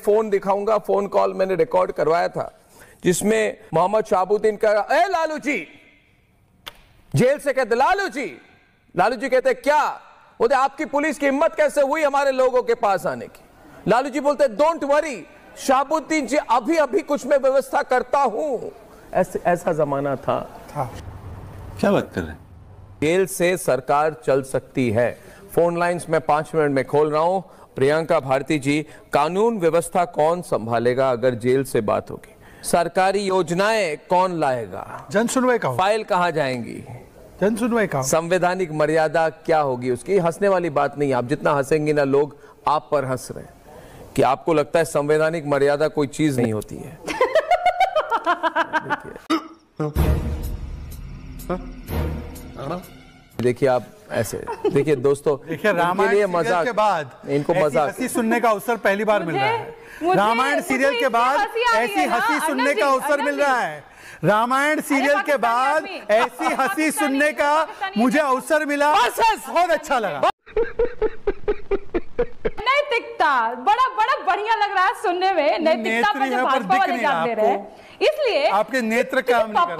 Phone दिखाऊंगा, phone call मैंने record करवाया था जिसमें मोहम्मद शहाबुद्दीन का ए लालू जी जेल से कहते लालू जी कहते क्या बोलते आपकी पुलिस की हिम्मत कैसे हुई हमारे लोगों के पास आने की। लालू जी बोलते डोंट वरी शहाबुद्दीन जी अभी अभी कुछ मैं व्यवस्था करता हूं। ऐसा जमाना था। क्या बात कर रहे हैं? जेल से सरकार चल सकती है। फोन लाइंस में 5 मिनट में खोल रहा हूं। प्रियंका भारती जी, कानून व्यवस्था कौन संभालेगा अगर जेल से बात होगी? सरकारी योजनाएं कौन लाएगा? जन सुनवाई का फाइल कहां जाएंगी? जन सुनवाई का संवैधानिक मर्यादा क्या होगी उसकी? हंसने वाली बात नहीं, आप जितना हंसेंगे ना लोग आप पर हंस रहे हैं कि आपको लगता है संवैधानिक मर्यादा कोई चीज नहीं होती है। देखिए आप ऐसे देखिए दोस्तों, देखिए रामायण सीरियल के बाद इनको मजाक हंसी सुनने का अवसर पहली बार मिल रहा है। रामायण सीरियल के बाद ऐसी हंसी सुनने का अवसर मिल रहा है। रामायण सीरियल के बाद ऐसी हंसी सुनने का मुझे अवसर मिला, बहुत अच्छा लगा। नैतिकता बड़ा बढ़िया लग रहा है सुनने में। नैतिकता पर जो भाजपा वाले जान दे रहे हैं, इसलिए आपके नेत्र काम नहीं कर रहे।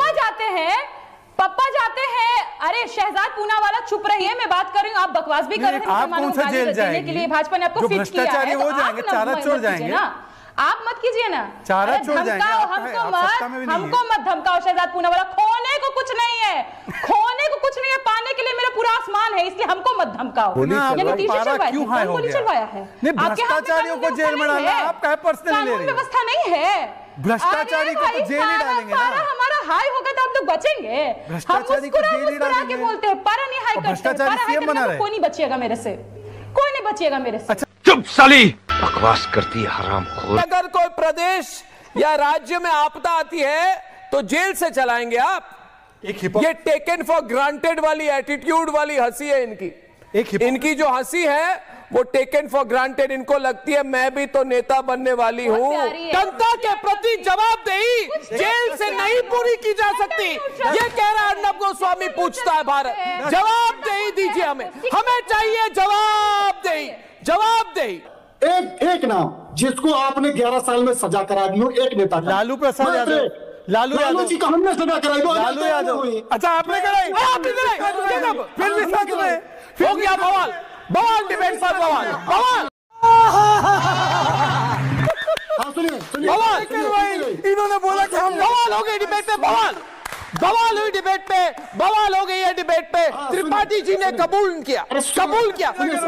पप्पा जाते हैं। अरे शहजाद पूनावाला चुप रहिए, मैं बात कर रही हूँ, आप बकवास भी कर रहे हैं। आप कौन सा जेल जाएंगे? के लिए भाजपा ने आपको फिट किया है, भ्रष्टाचारी हो जाएंगे, चारा छोड़ जाएंगे ना। आप मत कीजिए ना, चारा छोड़ जाएंगे। हमको मत धमकाओ शहजाद पूनावाला। खोने को कुछ नहीं है, पाने के लिए मेरा पूरा आसमान है, इसलिए हमको मत धमकाओ। गोली चलवाया है, भ्रष्टाचारियों को जेल में डालना आप क्या पर्सनली ले रहे हैं? व्यवस्था नहीं है, भ्रष्टाचारी को तो जेल ही डालेंगे ना। हमारा हाई होगा तो आप लोग बचेंगे। भ्रष्टाचारी को जेल ही डालेंगे। बोलते हैं पारा नहीं हाई करते, भ्रष्टाचारी सीएम बना रहे। कोई नहीं बचिएगा मेरे से, कोई नहीं बचिएगा मेरे से। चुप साली, बकवास करती है हरामखोर। अगर कोई प्रदेश या राज्य में आपदा आती है तो जेल से चलाएंगे आप? ये टेकन फॉर ग्रांटेड वाली एटीट्यूड वाली हंसी है इनकी। इनकी जो हंसी है वो टेकन फॉर ग्रांटेड, इनको लगती है मैं भी तो नेता बनने वाली हूँ। जनता के प्रति जवाबदेही जेल से नहीं पूरी की जा सकती, ये कह रहा है अर्नब गोस्वामी। पूछता है भारत, जवाबदेही दीजिए हमें चाहिए जवाबदेही। एक नाम जिसको आपने 11 साल में सजा करा दी हो, एक नेता, लालू प्रसाद यादव। लालू जी का हमने सजा कराई दो। लालू यादव। अच्छा आपने कराई, फिर भी साथ में हो गया बवाल डिबेट पर बवाल। इन्होंने बोला कि हम बवाल हो गए डिबेट पे, बवाल हुई डिबेट पे, बवाल हो गई है डिबेट पे। त्रिपाठी जी ने कबूल किया।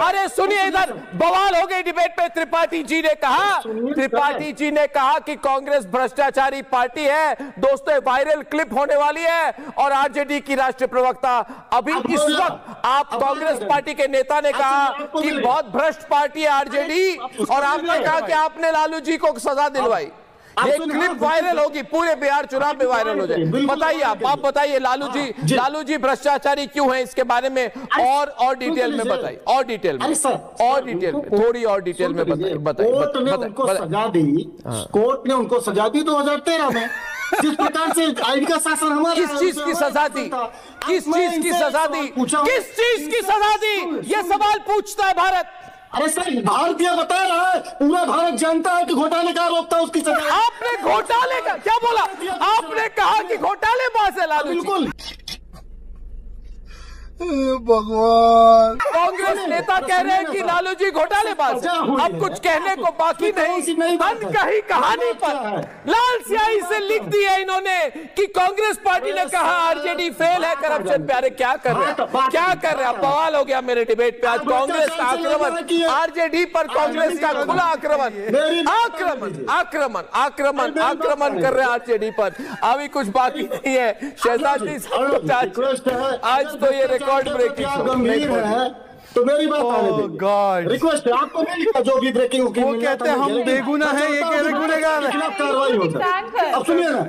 अरे सुनिए इधर, बवाल हो गई डिबेट पे। त्रिपाठी जी ने कहा कि कांग्रेस भ्रष्टाचारी पार्टी है। दोस्तों वायरल क्लिप होने वाली है और आरजेडी की राष्ट्रीय प्रवक्ता अभी इस वक्त आप कांग्रेस पार्टी के नेता ने कहा कि बहुत भ्रष्ट पार्टी है आरजेडी, और आपने कहा कि आपने लालू जी को सजा दिलवाई। ये क्लिप वायरल होगी, पूरे बिहार चुनाव में वायरल हो जाए। बताइए आप बताइए लालू जी भ्रष्टाचारी क्यों है, इसके बारे में और डिटेल में बताइए, थोड़ी और डिटेल में बताइए। कोर्ट ने उनको सजा दी 2013 में। जिस प्रकार से आईडी का शासन हमारा, किस चीज की सजा दी? किस चीज की सजा दी? ये सवाल पूछता है भारत। अरे सर, भारतीय बता रहा है, पूरा भारत जानता है कि घोटाले का रोकता है, उसकी सजा। आपने घोटाले का क्या बोला? आपने कहा कि घोटालेबाज है लालू जी। बिल्कुल। भगवान, कांग्रेस नेता कह रहे हैं कि लालू जी घोटालेबाज है। अब कुछ कहने को बाकी नहीं, अनकही कहानी पर लाल स्याही से लिख दी है इन्होंने कि कांग्रेस पार्टी ने कहा आरजेडी फेल है करप्शन पे। अरे क्या कर रहे हैं? बवाल हो गया मेरे डिबेट पे। आज कांग्रेस का आक्रमण आरजेडी पर, कांग्रेस का खुला आक्रमण कर रहे हैं आरजेडी पर। अभी कुछ बाकी नहीं है। शहजाद जी आज तो ये रिकॉर्ड गंभीर है, तो मेरी बात आने दीजिए। रिक्वेस्ट है आपको, नहीं जो भी ब्रेकिंग वो कहते हैं हम बेगुनाह है, ये कह रहे गुनहगार है। कार्रवाई हो जाए। अब सुनिए ना,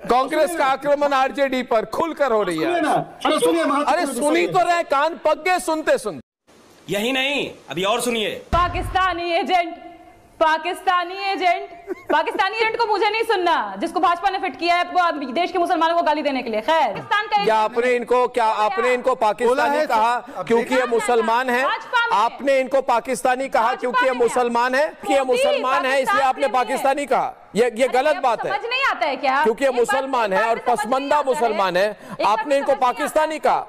कांग्रेस का आक्रमण आरजेडी पर खुलकर हो रही है। अरे सुनी तो रहे, कान पक गए सुनते। यही नहीं, अभी और सुनिए। पाकिस्तानी एजेंट पाकिस्तानी एजेंट को मुझे नहीं सुनना, जिसको भाजपा ने फिट किया है देश के मुसलमानों को गाली देने के लिए। खैर, पाकिस्तान का क्या आपने इनको पाकिस्तानी कहा क्योंकि ये मुसलमान है? आपने इनको पाकिस्तानी कहा क्योंकि ये मुसलमान है? कि ये मुसलमान है इसलिए आपने पाकिस्तानी कहा? ये गलत बात है। समझ नहीं आता है क्या? क्योंकि ये मुसलमान है और पसमंदा मुसलमान है, आपने इनको पाकिस्तानी कहा।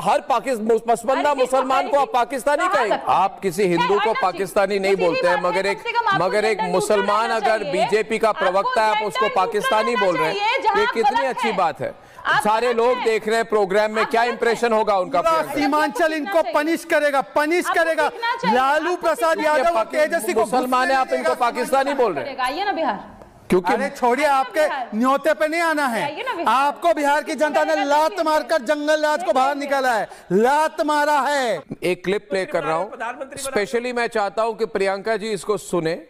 हर पसमंदा मुसलमान को आप पाकिस्तानी कहेंगे? आप किसी हिंदू को पाकिस्तानी नहीं बोलते हैं, मगर एक मुसलमान अगर बीजेपी का प्रवक्ता है आप उसको पाकिस्तानी बोल रहे हैं, ये कितनी अच्छी बात है। सारे लोग देख रहे हैं प्रोग्राम में, क्या इंप्रेशन होगा उनका? सीमांचल इनको पनिश करेगा। लालू प्रसाद यादव और तेजस्वी को मुसलमान है, आप इनको पाकिस्तानी बोल रहे हैं? आइए ना बिहार, क्योंकि अरे छोड़िए, आपके न्योते पे नहीं आना है। आपको बिहार की जनता ने लात मारकर जंगल राज को बाहर निकाला है, लात मारा है। एक क्लिप प्ले कर रहा हूं, स्पेशली मैं चाहता हूं कि प्रियंका जी इसको सुने।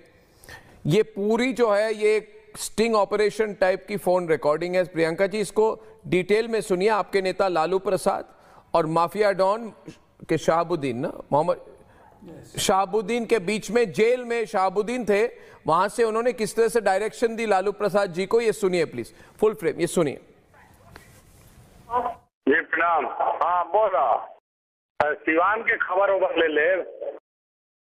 ये पूरी जो है ये स्टिंग ऑपरेशन टाइप की फोन रिकॉर्डिंग है। प्रियंका जी इसको डिटेल में सुनिए। आपके नेता लालू प्रसाद और माफिया डॉन के शहाबुद्दीन, ना मोहम्मद शहाबुद्दीन के बीच में, जेल में शहाबुद्दीन थे, वहां से उन्होंने किस तरह से डायरेक्शन दी लालू प्रसाद जी को। ये सुनिए प्लीज, फुल फ्रेम ये सुनिए। जी प्रणाम। हाँ बोला, सिवान के खबर ओवर ले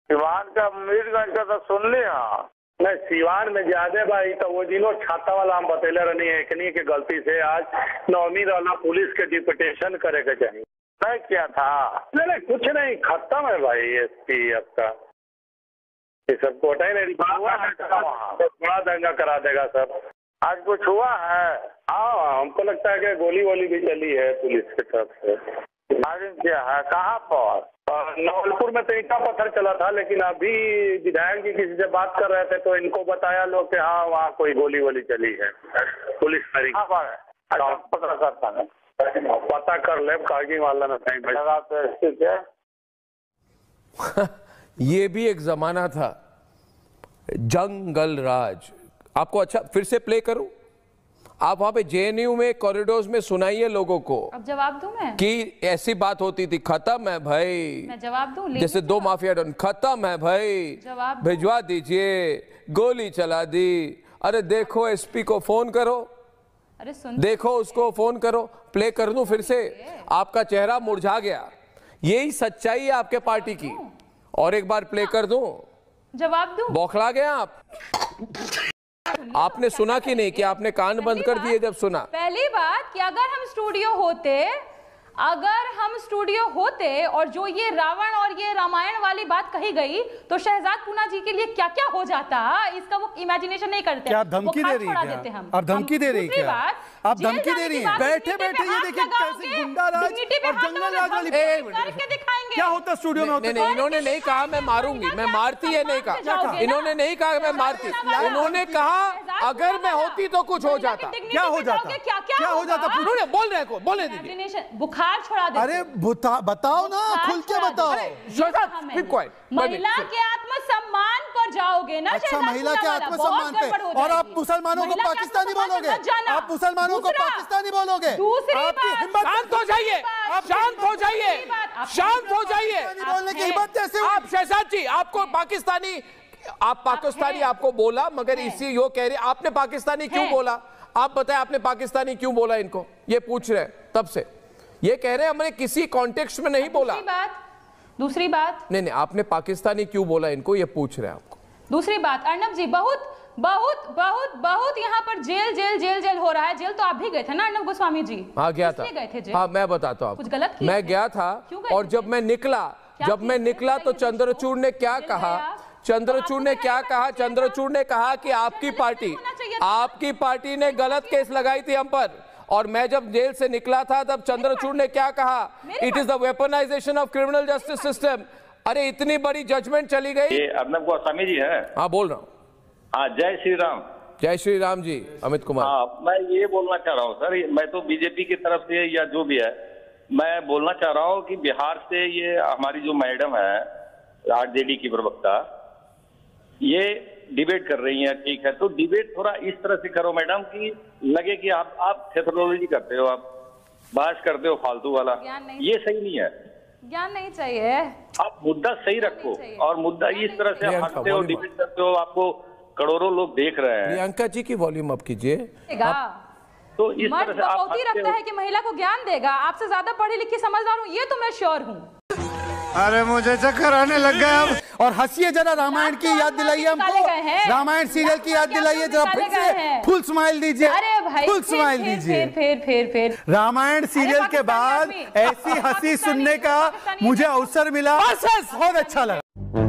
सिवान का मीरगंज का तो सुन लिया। नहीं, सिवान में ज्यादा भाई तो वो दिनों छाता वाला हम बतैले रहनी है एकनी के गलती से आज नौमी वाला पुलिस के डिप्यूटेशन करे के चाहिए नहीं किया था। नहीं कुछ नहीं, खत्म है भाई एसपी आपका। ये सब कोटा ही नहीं, बड़ा दंगा करा देगा सब। आज कुछ हुआ है? हाँ, हमको लगता है कि गोली वोली भी चली है पुलिस की तरफ से। क्या है, कहाँ पर? नवलपुर में तो ईटा पत्थर चला था, लेकिन अभी विधायक जी किसी से बात कर रहे थे तो इनको बताया लोग कि हाँ वहाँ कोई गोली वोली चली है। पुलिस पता कर ले, कारगिल वाला में ये भी एक जमाना था, जंगल राज। आपको अच्छा फिर से प्ले करूं? आप वहां पे जेएनयू में कॉरिडोर्स में सुनाइए लोगों को। अब जवाब दूं मैं कि ऐसी बात होती थी, खत्म है भाई। मैं जवाब दूं? जैसे दो माफिया डॉन, खत्म है भाई, भिजवा दीजिए, गोली चला दी। अरे देखो एसपी को फोन करो, अरे सुन, देखो उसको फोन करो। प्ले कर दूं फिर से? आपका चेहरा मुरझा गया, यही सच्चाई है आपके पार्टी की। और एक बार प्ले कर दूं? जवाब दूं? बौखला गया आप? आपने सुना कि नहीं? कि आपने कान बंद कर दिए जब सुना? पहली बात कि अगर हम स्टूडियो होते और जो ये रावण और ये रामायण वाली बात कही गई तो शहजाद पूना जी के लिए क्या क्या हो जाता, इसका वो इमेजिनेशन नहीं करते। क्या धमकी दे रही है क्या? अब धमकी दे रही है क्या? आप धमकी दे रही हैं? बैठे बैठे ये देखिए कैसे गुंडा राज और जंगल राज वाली करके दिखाएंगे। क्या होता स्टूडियो में? नहीं, इन्होंने नहीं कहा मैं मारूंगी, मैं मारती है नहीं कहा। इन्होंने नहीं कहा मैं मारती, उन्होंने कहा अगर मैं होती तो कुछ हो जाता। क्या हो जाता? क्या हो जाता? उन्होंने बोलने दीजिए। बुखार छोड़ा दे। अरे बताओ ना, खुल के बताओ। महिला के आत्मसम्मान पर जाओगे ना? अच्छा, महिला के आत्मसम्मान पे, और आप मुसलमानों को पाकिस्तानी बोलोगे? आप मुसलमानों को पाकिस्तानी बोलोगे? दूसरी शांत हो जाइए, शांत हो जाइए, शांत हो जाइए। बोलने की हिम्मत कैसे? आप शहजाद जी, आपको पाकिस्तानी आपको बोला, मगर इसी यो कह रहे आपने पाकिस्तानी क्यों बोला? आप बताएं आपने पाकिस्तानी क्यों बोला? इनको ये पूछ रहे हैं तब से, ये कह रहे हैं हमने किसी कॉन्टेक्स्ट में नहीं बोला। दूसरी बात नहीं, आपने पाकिस्तानी क्यों बोला इनको, ये पूछ रहे हैं आपको। दूसरी बात, अर्नब जी, बहुत यहाँ पर जेल हो रहा है। जेल तो आप भी गए थे ना अर्नब गोस्वामी जी? हाँ गया था। गए थे जेल? हाँ मैं बताता हूँ, कुछ गलत किया? मैं गया था, और जब मैं निकला तो चंद्रचूड़ ने क्या कहा? चंद्रचूड़ ने कहा कि आपकी पार्टी ने गलत केस लगाई थी हम पर। और मैं जब जेल से निकला था तब चंद्रचूड़ ने क्या कहा? It is the weaponisation of criminal justice system. अरे इतनी बड़ी जजमेंट चली गई। ये अर्नब गोस्वामी जी है? हाँ बोल रहा हूँ। हाँ, जय श्री राम। जय श्री राम जी, अमित कुमार। हाँ, मैं ये बोलना चाह रहा हूँ सर, मैं तो बीजेपी की तरफ से या जो भी है, मैं बोलना चाह रहा हूँ कि बिहार से ये हमारी जो मैडम है आरजेडी की प्रवक्ता, ये डिबेट कर रही हैं, ठीक है, तो डिबेट थोड़ा इस तरह से करो मैडम कि लगे कि आप थेथोलॉजी करते हो, आप बहस करते हो फालतू वाला, ये सही नहीं है। ज्ञान नहीं चाहिए, आप मुद्दा सही रखो और मुद्दा इस तरह से आप हंसते हो, डिबेट करते हो, आपको करोड़ों लोग देख रहे हैं। प्रियंका जी की वॉल्यूम अप कीजिए। तो इस तरह से आप रखता है कि महिला को ज्ञान देगा। आपसे ज्यादा पढ़ी लिखी समझदार हूँ, ये तो मैं श्योर हूँ। अरे मुझे चक्कर आने लग गया अब। और हंसिए जरा, रामायण की याद दिलाइए हमको, रामायण सीरियल की याद दिलाइए जरा, फिर से फुल स्माइल दीजिए। अरे भाई फुल स्माइल दीजिए। फिर रामायण सीरियल के बाद ऐसी हंसी सुनने का मुझे अवसर मिला, बहुत अच्छा लगा।